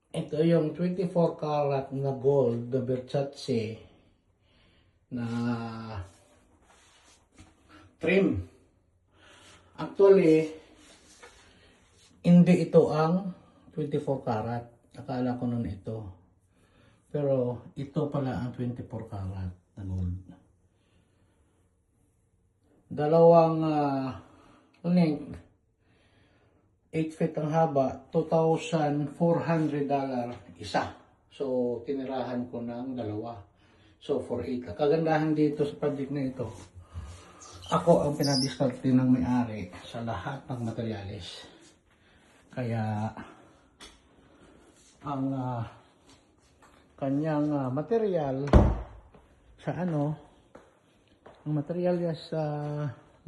Ito yung 24 karat na gold na Versace na trim. Actually, hindi ito ang 24 karat. Akala ko nun ito. Pero ito pala ang 24 karat na gold. Dalawang length, 8 feet ang haba, $2,400 isa. So, tinirahan ko ng dalawa. So, for 8. Kagandahan dito sa project na ito, ako ang pinadiskarte ng may-ari sa lahat ng materyales. Kaya, ang kanyang material sa ang material niya sa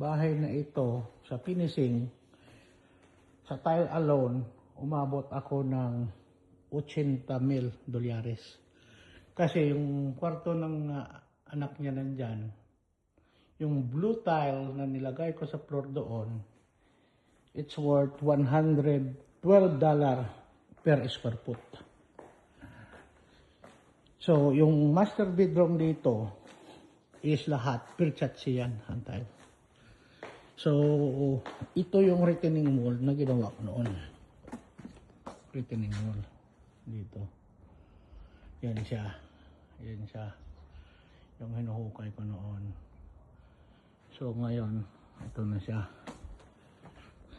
bahay na ito, sa finishing, sa tile alone, umabot ako ng $80,000. Kasi yung kwarto ng anak niya nandyan, yung blue tile na nilagay ko sa floor doon, it's worth $112 per square foot. So, yung master bedroom dito is lahat Versace yan ang tile. So, ito yung retaining wall na ginawa ko noon. Retaining wall. Dito. Yan siya. Yan siya. Yung hinuhukay ko noon. So, ngayon, ito na siya.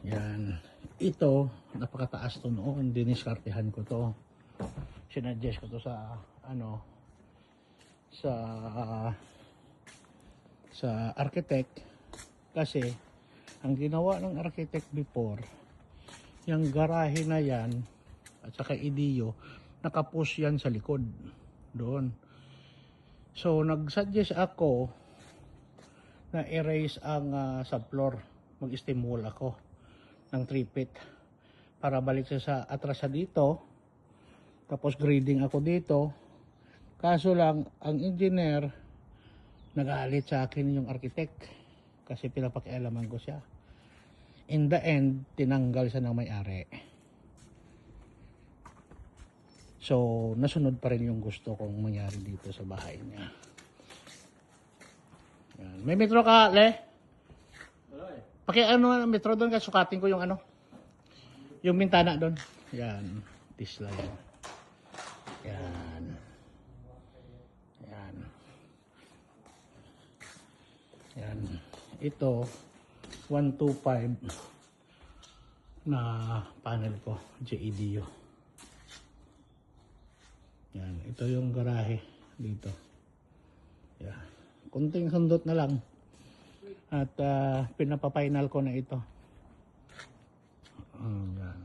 Yan. Ito, napakataas to noon. Diniskartehan ko to. Sinadjust ko to sa, sa architect. Kasi, ang ginawa ng architect before, yung garahe na yan, at saka idiyo, nakapush yan sa likod. Doon. So, nag-suggest ako na erase ang subfloor. Mag-stem wall ako ng 3 feet. Para balik sa atras sa dito. Tapos grading ako dito. Kaso lang, ang engineer, nagalit sa akin yung architect. Kasi pinapakialaman ko siya. In the end, tinanggal siya ng may-ari. So, nasunod pa rin yung gusto kong mangyari dito sa bahay niya. Yan. May metro ka, Le? Metro doon, kasi sukatin ko yung yung bintana doon. Yan. Tisla yan. Yan. Yan. Yan. Ito, 125 na panel ko, JEDU. Yan, ito yung garahe dito. Yan. Kunting sundot na lang. At pinapapinal ko na ito. Yan.